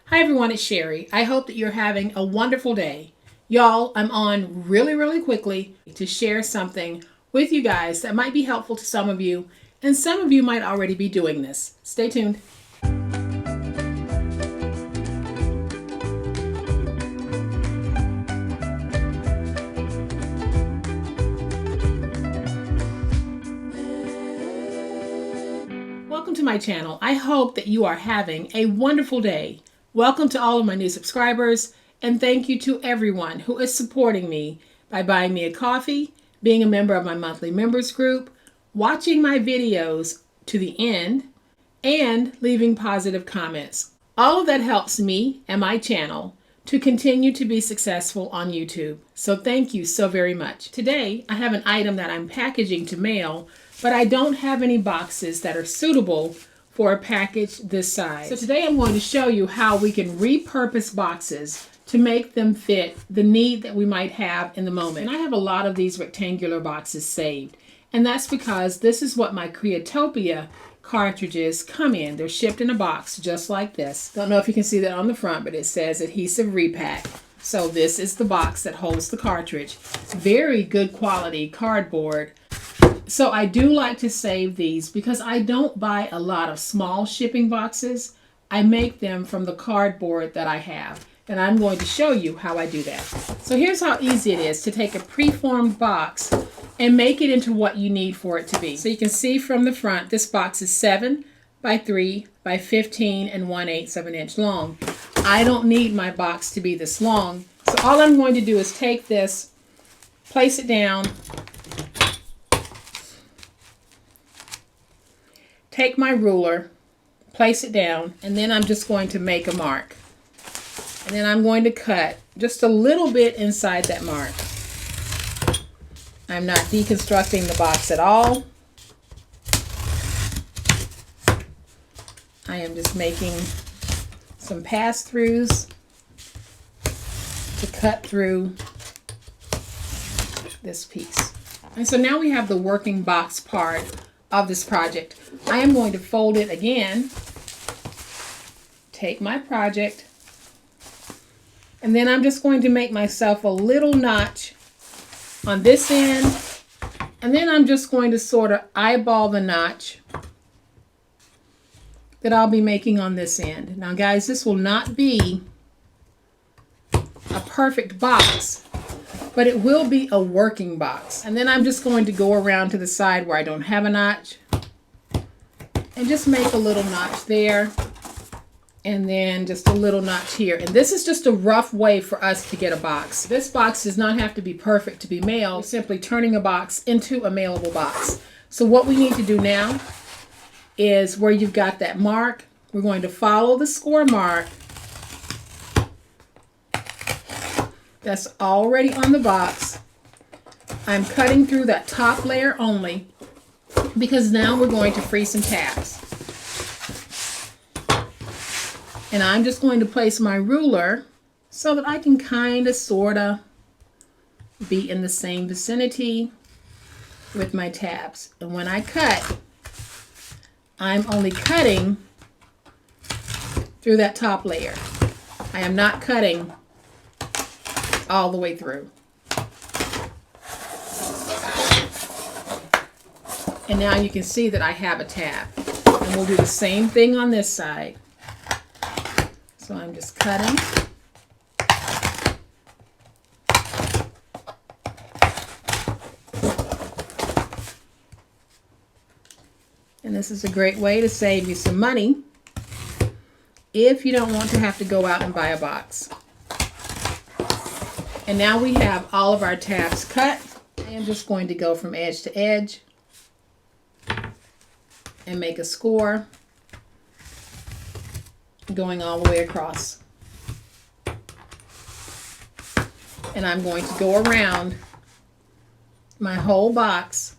Hi everyone, it's Sherry. I hope that you're having a wonderful day. Y'all, I'm on really quickly to share something with you guys that might be helpful to some of you, and some of you might already be doing this. Stay tuned. Welcome to my channel. I hope that you are having a wonderful day. Welcome to all of my new subscribers, and thank you to everyone who is supporting me by buying me a coffee, being a member of my monthly members group, watching my videos to the end, and leaving positive comments. All of that helps me and my channel to continue to be successful on YouTube. So thank you so very much. Today, I have an item that I'm packaging to mail, but I don't have any boxes that are suitable for a package this size. So today I'm going to show you how we can repurpose boxes to make them fit the need that we might have in the moment. And I have a lot of these rectangular boxes saved, and that's because this is what my Creatopia cartridges come in. They're shipped in a box just like this. Don't know if you can see that on the front, but it says adhesive repack. So this is the box that holds the cartridge. Very good quality cardboard. So I do like to save these because I don't buy a lot of small shipping boxes. I make them from the cardboard that I have, and I'm going to show you how I do that. So here's how easy it is to take a preformed box and make it into what you need for it to be. So you can see from the front, this box is 7 by 3 by 15 and 1/8 of an inch long. I don't need my box to be this long. So all I'm going to do is take this, place it down, take my ruler, place it down, and then I'm just going to make a mark. And then I'm going to cut just a little bit inside that mark. I'm not deconstructing the box at all. I am just making some pass-throughs to cut through this piece. And so now we have the working box part of this project. I am going to fold it again, take my project, and then I'm just going to make myself a little notch on this end, and then I'm just going to sort of eyeball the notch that I'll be making on this end. Now guys, this will not be a perfect box, but it will be a working box. And then I'm just going to go around to the side where I don't have a notch and just make a little notch there, and then just a little notch here. And this is just a rough way for us to get a box. This box does not have to be perfect to be mailed. We're simply turning a box into a mailable box. So what we need to do now is where you've got that mark, we're going to follow the score mark that's already on the box. I'm cutting through that top layer only because now we're going to free some tabs. And I'm just going to place my ruler so that I can kind of sort of be in the same vicinity with my tabs. And when I cut, I'm only cutting through that top layer. I am not cutting all the way through. And now you can see that I have a tab. And we'll do the same thing on this side. So I'm just cutting. And this is a great way to save you some money if you don't want to have to go out and buy a box. And now we have all of our tabs cut. I am just going to go from edge to edge and make a score going all the way across. And I'm going to go around my whole box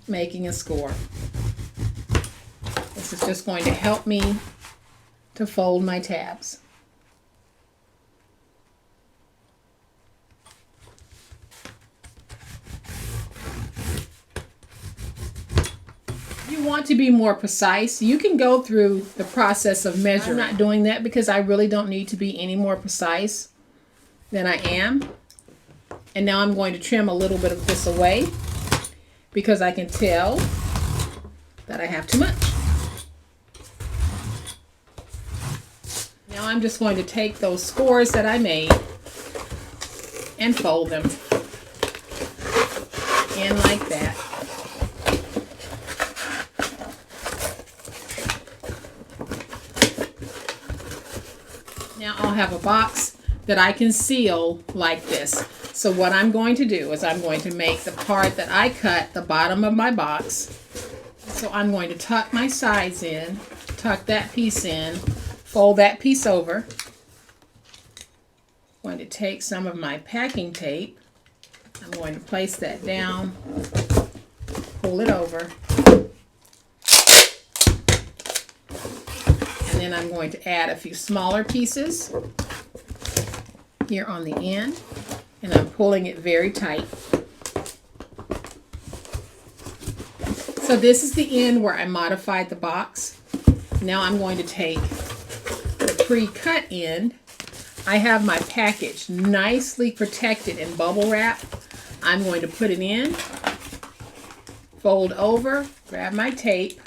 making a score. This is just going to help me to fold my tabs. You you want to be more precise, you can go through the process of measuring. I'm not doing that because I really don't need to be any more precise than I am. And now I'm going to trim a little bit of this away because I can tell that I have too much. Now I'm just going to take those scores that I made and fold them in like that. Now I'll have a box that I can seal like this. So what I'm going to do is I'm going to make the part that I cut the bottom of my box. So I'm going to tuck my sides in, tuck that piece in, fold that piece over. I'm going to take some of my packing tape. I'm going to place that down, pull it over, and then I'm going to add a few smaller pieces here on the end, and I'm pulling it very tight. So this is the end where I modified the box. Now I'm going to take the pre-cut end. I have my package nicely protected in bubble wrap. I'm going to put it in, fold over, grab my tape,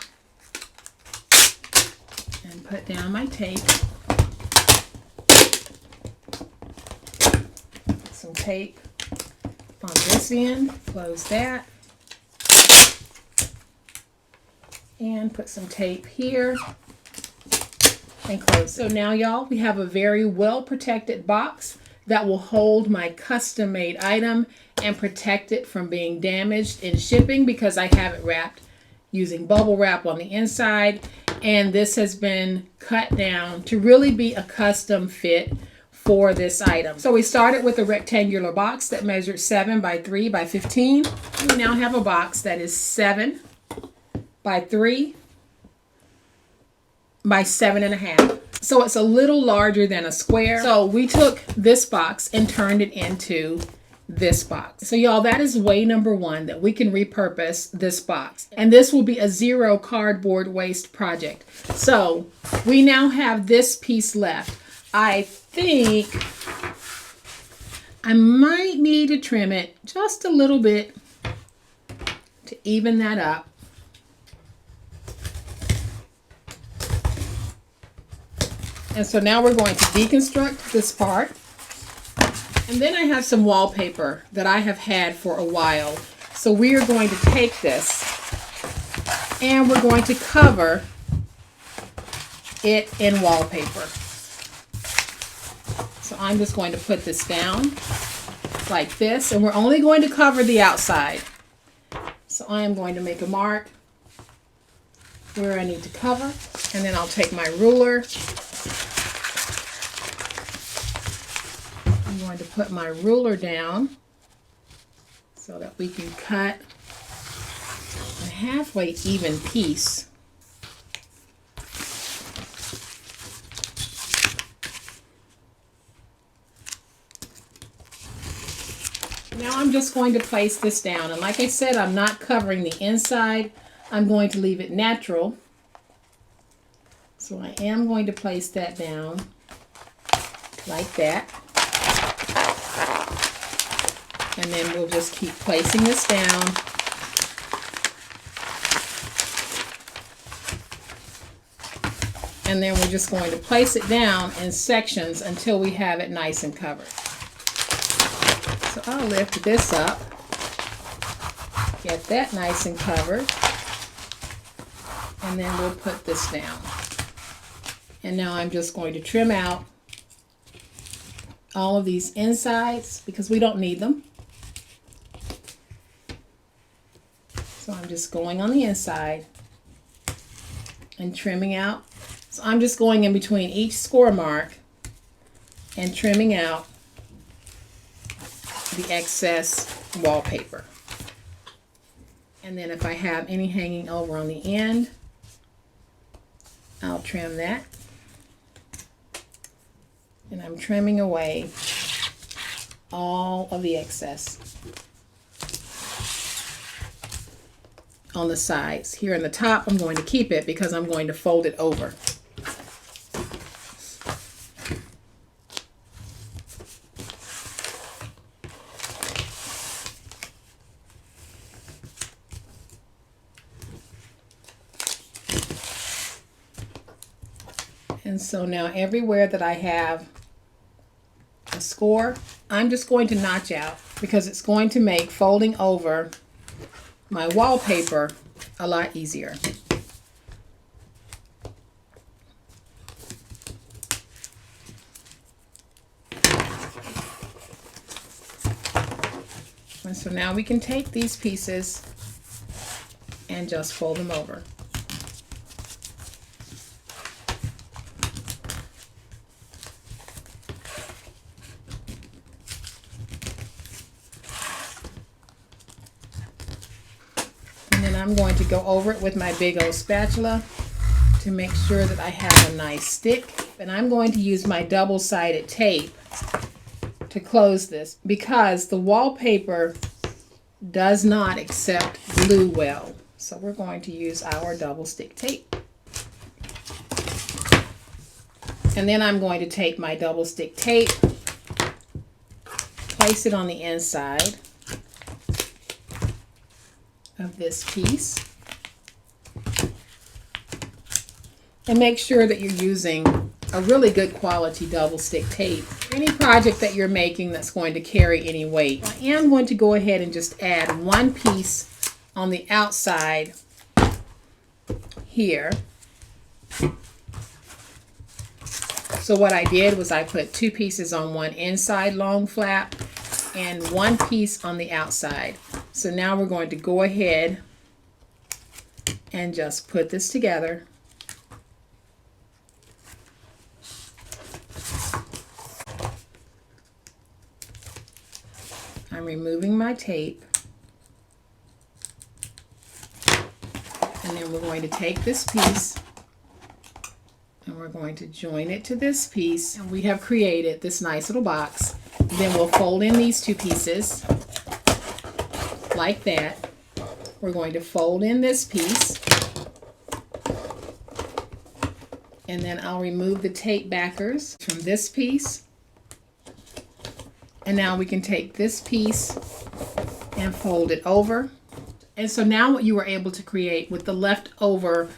and put down my tape. Some tape on this end, close that, and put some tape here and close. So now y'all, we have a very well protected box that will hold my custom made item and protect it from being damaged in shipping because I have it wrapped using bubble wrap on the inside, and this has been cut down to really be a custom fit for this item. So we started with a rectangular box that measured 7 by 3 by 15. We now have a box that is 7 by 3 by 7.5. So it's a little larger than a square. So we took this box and turned it into this box. So y'all, that is way number 1, that we can repurpose this box. And this will be a 0 cardboard waste project. So we now have this piece left. I think I might need to trim it just a little bit to even that up. And so now we're going to deconstruct this part. And then I have some wallpaper that I have had for a while. So we are going to take this and we're going to cover it in wallpaper. So I'm just going to put this down like this, and we're only going to cover the outside. So I am going to make a mark where I need to cover, and then I'll take my ruler. I'm going to put my ruler down so that we can cut a halfway even piece. Now I'm just going to place this down, and like I said, I'm not covering the inside. I'm going to leave it natural. So I am going to place that down like that. And then we'll just keep placing this down. And then we're just going to place it down in sections until we have it nice and covered. So I'll lift this up, get that nice and covered, and then we'll put this down. And now I'm just going to trim out all of these insides because we don't need them. So I'm just going on the inside and trimming out. So I'm just going in between each score mark and trimming out the excess wallpaper. And then if I have any hanging over on the end, I'll trim that. And I'm trimming away all of the excess. on the sides. Here in the top, I'm going to keep it because I'm going to fold it over. And so now everywhere that I have a score, I'm just going to notch out because it's going to make folding over my wallpaper a lot easier. And so now we can take these pieces and just fold them over. And then I'm going to go over it with my big old spatula to make sure that I have a nice stick. And I'm going to use my double-sided tape to close this because the wallpaper does not accept glue well. So we're going to use our double stick tape. And then I'm going to take my double stick tape, place it on the inside of this piece, and make sure that you're using a really good quality double stick tape. Any project that you're making that's going to carry any weight. I am going to go ahead and just add one piece on the outside here. So what I did was I put two pieces on one inside long flap and one piece on the outside. So now we're going to go ahead and just put this together. I'm removing my tape, and then we're going to take this piece and we're going to join it to this piece, and we have created this nice little box. Then we'll fold in these two pieces like that. We're going to fold in this piece, and then I'll remove the tape backers from this piece. And now we can take this piece and fold it over. And so now what you were able to create with the leftover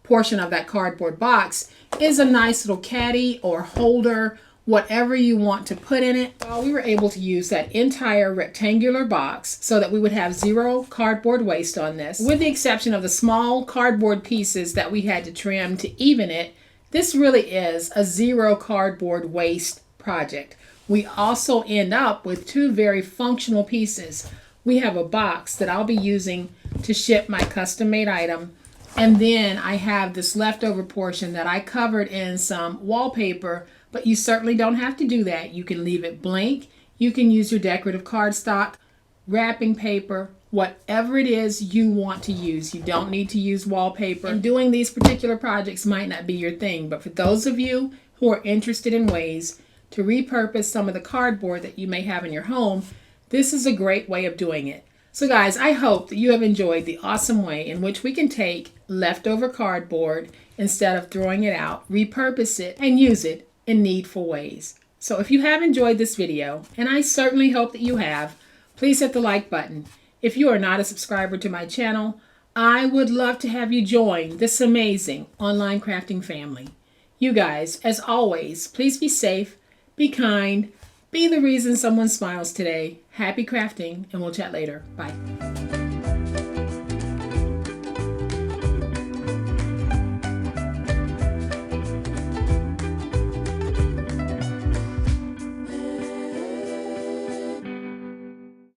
portion of that cardboard box is a nice little caddy or holder, whatever you want to put in it. Well, we were able to use that entire rectangular box so that we would have zero cardboard waste on this. With the exception of the small cardboard pieces that we had to trim to even it, this really is a zero cardboard waste project. We also end up with two very functional pieces. We have a box that I'll be using to ship my custom-made item, and then I have this leftover portion that I covered in some wallpaper, but you certainly don't have to do that. You can leave it blank. You can use your decorative cardstock, wrapping paper, whatever it is you want to use. You don't need to use wallpaper. And doing these particular projects might not be your thing, but for those of you who are interested in ways to repurpose some of the cardboard that you may have in your home, this is a great way of doing it. So guys, I hope that you have enjoyed the awesome way in which we can take leftover cardboard, instead of throwing it out, repurpose it and use it in needful ways. So if you have enjoyed this video, and I certainly hope that you have, please hit the like button. If you are not a subscriber to my channel, I would love to have you join this amazing online crafting family. You guys, as always, please be safe, be kind, be the reason someone smiles today. Happy crafting, and we'll chat later. Bye.